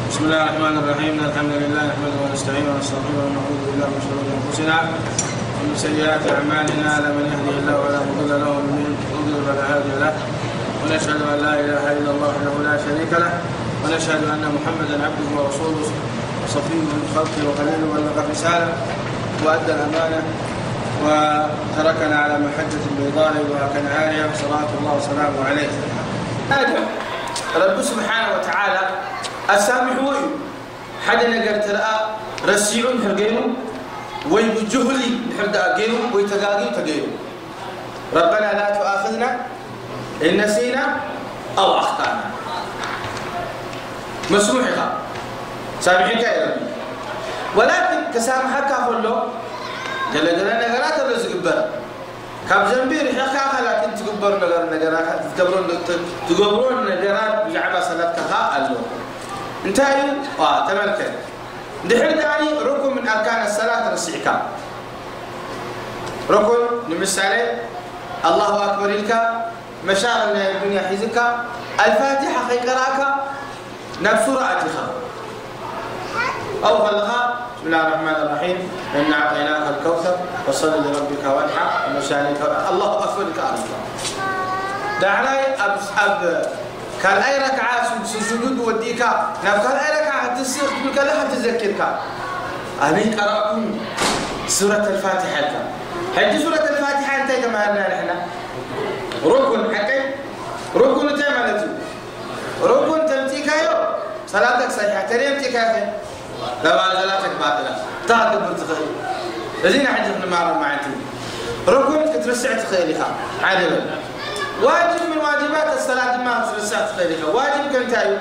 بسم الله الرحمن الرحيم. الحمد لله نحمده ونستعينه ونستغفره ونعوذ بالله من شرور انفسنا ومن سيئات اعمالنا. من يهده الله فلا مضل له ومن يضلل فلا هادي له. ونشهد ان لا اله الا الله وحده لا شريك له ونشهد ان محمدا عبده ورسوله وصفيه من خلقه وخليله بلغ الرساله وادى الامانه وتركنا على محجه بيضاء وكنعانها صلاه الله وسلامه عليه. رب سبحانه وتعالى السامح وي حد نقر ترى رسيعون هرجينو ويبجهلي حدا جينو ويتجاجي تجينو. ربنا لا تؤاخذنا إن نسينا أو أخطأنا. مسموح لك سامحك يا ربي، ولكن كسامحك كله جل جلاله نقرات الرزق بر كاب زنبير حقا لكن تكبر نقرات تكبرون نقرات بجعبة صلاة كها الله انتهي تملك دحين داني ركن من أركان الصلاة رسعك ركن نمسالي الله أكبر لك مشاغل الدنيا حزك الفاتحة خيقراك نبسرعتك أو خلقها. بسم الله الرحمن الرحيم إنا أعطيناك الكوثر فصل لربك وانحر ومشانك الله أكبر لك الله دعني كان أي ركعة سجود وديك نعم كان أي ركعة تسير تقولك لا تذكرك أنا قرأكم سورة الفاتحة حتى سورة الفاتحة أنت كما قلنا نحن ركن حتى ركن تعملته ركن تمتيك يوم صلاتك صحيحة تريمتك يا لا صلاتك باطلة تعقب تخيل الذين حجبنا معنا ركن كترسع تخيلها عادل واجب من واجبات الصلاة ما ترسع تخيلها واجب كنتايو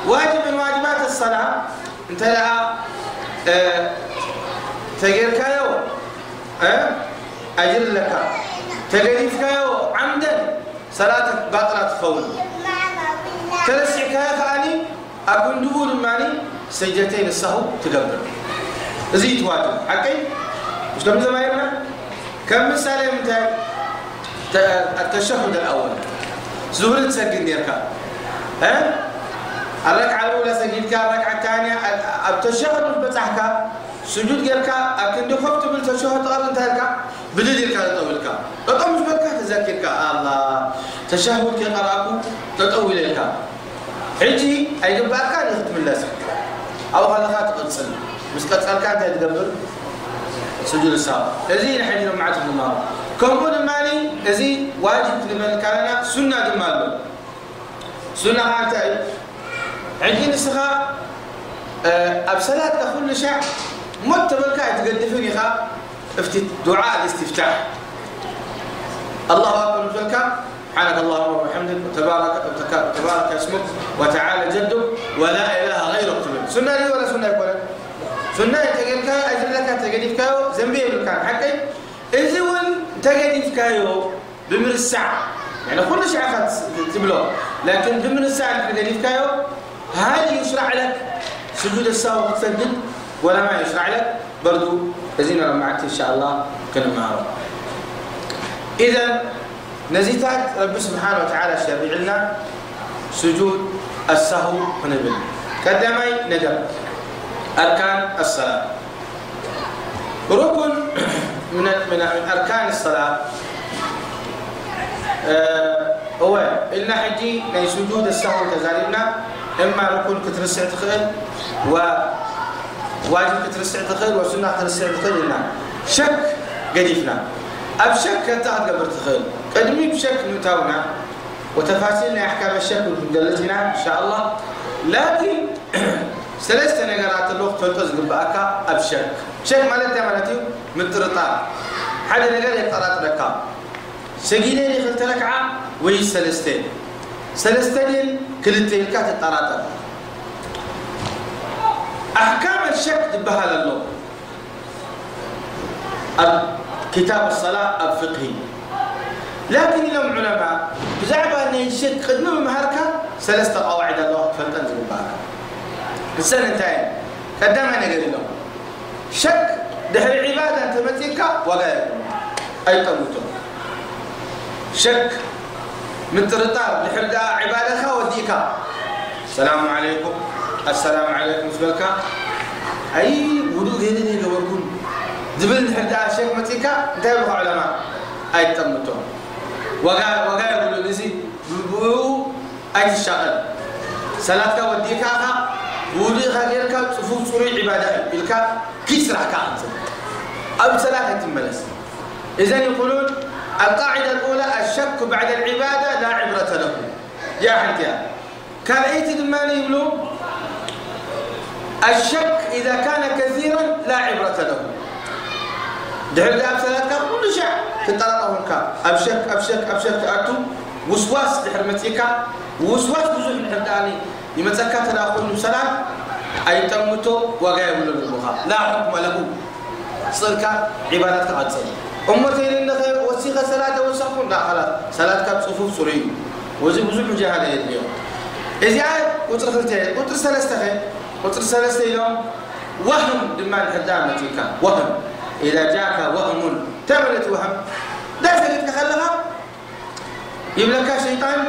واجب من واجبات الصلاة انت لها تغير كايو أجر لك تغير كايو عمدا صلاتك باطلة تخول ترسع كايو فاني أكون دبول ماني سجدتين السهو تقبل زيت واجب حقي مش لم زمايرنا كم مثال متى التشهد الأول زهرة سجد يركع الركعة الأولى سجدك الركعة الثانية التشهد بتاعك سجود يركع أكن دخلت بالتشهد أرد تركع بدل يركع تطولك تطول مش بركع تذكرك الله تشهد كقراءك تطول لك حجي أي جبارك يختم الله أو خلقات قدسل مش قد أركان تدبر سجود الساعة الذين حجنا معتهم النار كمون المالي الذي واجب لمن كان سنة المال سنة هاتي عندي نسخة أبسلات كل شيء متبل كاي تقدفني خا دعاء الاستفتاح الله أكبر فلك سبحانك اللهم وبحمدك تبارك اسمك وتعالى جدك ولا إله غيرك سنة لي ولا سنة يقول سنة تجدك أجل لك تجدك زنبي بالكان حقي إذن تجدك كايو بمر الساعة يعني كل شيء أخذ تبلو لكن بمر الساعة تجدك كايو هل يشرع لك سجود الساعة وتسجد ولا ما يشرع لك برضو الذين رمعت إن شاء الله كانوا معهم. إذا نزيتات رب سبحانه وتعالى شرع لنا سجود السهو ونبل كدمي ندم أركان الصلاة ركن من أركان الصلاة هو إلنا حجي من سجود السهو كذلك إما ركن كترسع تخيل وواجب كترسع تخيل وسنة كترسع تخيل لنا شك قديفنا أبشك أنت قبل تخيل قدمي بشك نتاونا وتفاصيلنا أحكام الشك ونقلتنا إن شاء الله لكن ثلاثة نقرات الوقت فلتزق بأكا أبشك شك مالتي مالتي مترطار حدا نقر يقرأت ركا سجينين يخلت ركعة وي سلستين كلتين كات الطراطر أحكام الشك دبها لله كتاب الصلاة الفقهي لكن اليوم علماء زعبوا أن الشك قدموا بمهاركة ثلاثة قواعد الله فلتنزل بأكا السنتين قدامنا قال لهم شك ده العبادة أنت متيكا وغير أي طموتو شك من ترطار لحلقة عبادتها وديكا السلام عليكم السلام عليكم سبلكا أي وضوء هذين يجبرون دبل حدا شيخ متيكا دايروا علماء أي تمتون وقال يقولوا لزي بو أي الشغل صلاتك وديكا وضوء غيرك صفوف سوري عبادة بالكا كسر حكاية أو صلاة تملس إذا يقولون القاعدة الأولى الشك بعد العبادة لا عبرة له يا حنتيا كان أي تدماني يقولوا الشك إذا كان كثيرا لا عبرة له دحر داب صلاتك كل شيء تطلعهم كا أبشك أكتو وسواس دحر متيكا وسواس بزوج الحداني يمتكا تلاقون صلاة أي تموتوا وغير من المخا لا حكم له صلك عبادتك قد صلي أمتي لنا وسيخة صلاة وسقون لا خلاص صلاتك بصفوف سوري وزي بزوج جهالة اليوم إذا قطر خلتين قطر سلسة يوم وهم دمان حدامتك وهم إذا جاك وهم تملت وهم لا تريد تخلها يملك شيطان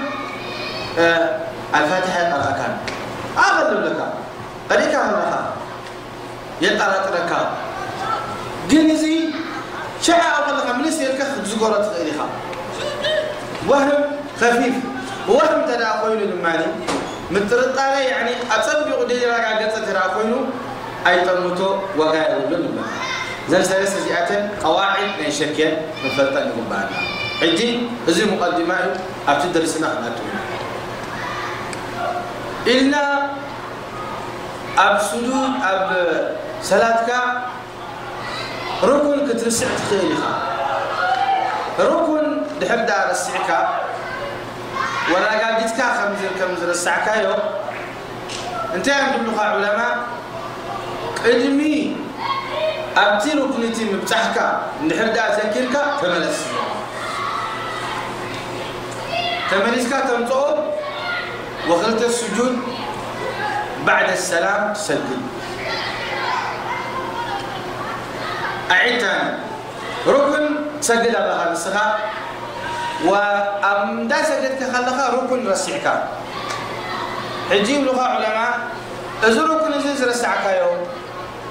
الفاتحة الأركان أغلب لك قريك لها يطرق لك جنزي شاء أغلق من يسير كخ زقورة غيرها وهم خفيف وهم تلاقين المالي مترطانه يعني اصبغ ديراك غصه تراكوينو اي تموتو وغايو للما زل ثلاث زياتن قواعد نشكل مفلطن غبانا حجي ازي مقدمه ابتدرسنا خناتو إلنا اب سجود اب صلاتك ركن كترسع تخيلها ركن دحب دار السعكه ولا قاعدتك خمس الساعة كايو انت عند لغة علماء علمي ابتيرو كنتي مبتحكا نحردا ذكرك تملسكا تمطو وقلت السجود بعد السلام تسجد أعيد تاني ركن تسجد على هذا الصلاة وأم دا سجدت خلقها ركن رسعك حجيب لغة علماء إذا ركن زيز رسعك يوم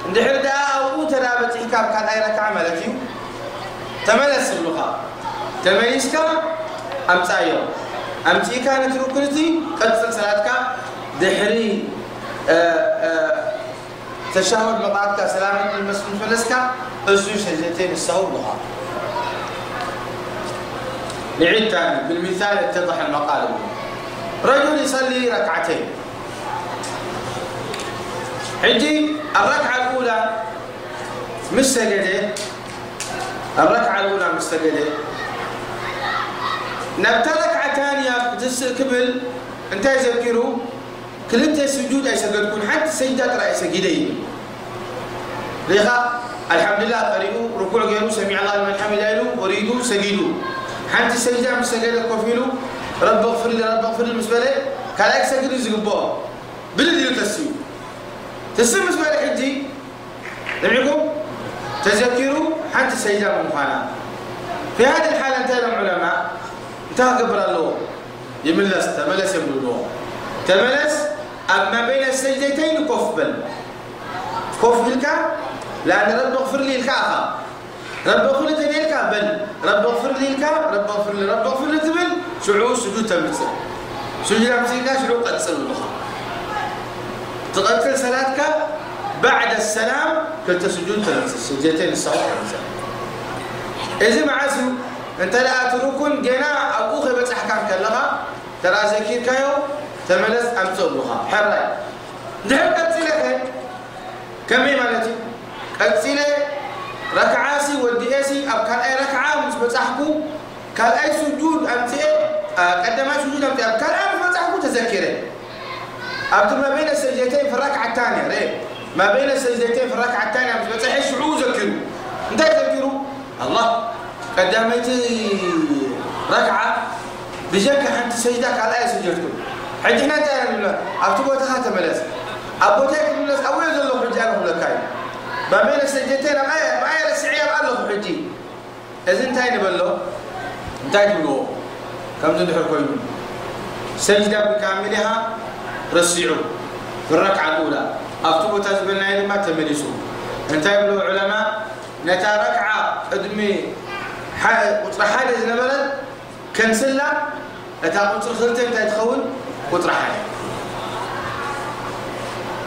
ندحر دا أو ترابط حكام كان أي ركعة ملكي تملس اللغة تملسك أمسا يوم أمسي كانت ركنتي قد صلاتك دحري تشهد مقاطع سلامة المسلم فلسك أزوج سجدتين السهو لغة نعيد تاني بالمثال يتضح المقال. رجل يصلي ركعتين حجي الركعة الأولى مستجدة نبت ركعة ثانية كبل انت يذكروا كلمة سجود أي سجدكم حتى سجدات رأي سجدين لذا الحمد لله قريبوا ركوع غيروا سمع الله لمن حمده وريدوا سجدوا حتى سجدة مستجدة كفيلوا رب اغفر لي مسبلة كلاك سجدوا زقبوا بلدي تسمى مسبلة حجي لمعكم تذكروا حتى سجدة مخانا في هذه الحالة انتهى العلماء انتهى قبل الله تملس يقولون تملس أما بين السجدتين كف لك لأن رب اغفر لي الكعفة رب اغفر لي تنيلك بل رب اغفر لي الكعفة رب اغفر لي تبل شعور سجود تملس سجود تملسك شعور قد سلوا تقتل صلاتك بعد السلام كنت سجود تملس السجدتين الصحيح إذا معسو انت لا تركن جنا أو أخي بس أحكام كلها ترى زكير كيو تملس أمسولها حرّي نحب قتلك كمي مالتي قتلة ركعاسي ودياسي أو كان أي ركعة مش بتحكو كان أي سجود أمتى قدما سجود أمتى كان أي بتحكو تذكره أبدو ما بين السجدتين في الركعة الثانية ريب ما بين السجدتين في الركعة الثانية مش بتحكي شعور ذكروا انت تذكروا الله قدامتي ركعة بجاك أنت سجدك على أي سجدتكم حجنا تاني أبتبوا تخات ملس أبو تاك ملس أول ذلوا حجانهم لكاي ما بين السجدتين ما يرسعيا بألهم حجي إذن تاني بلو انتاج بلو كم تدحر كويبون سجدة بكاملها رسعوا في الركعة الأولى أكتبوا تزبلنا يد ما تملسوا انتبهوا علماء نتا ركعة ادمي قطر حاجة زنبلد كنسلة اتا قطر خلتين تتخون قطر حاجة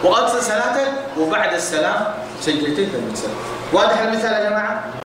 وقت صلاتك وبعد السلام سجدتين تملسل واضح المثال يا جماعة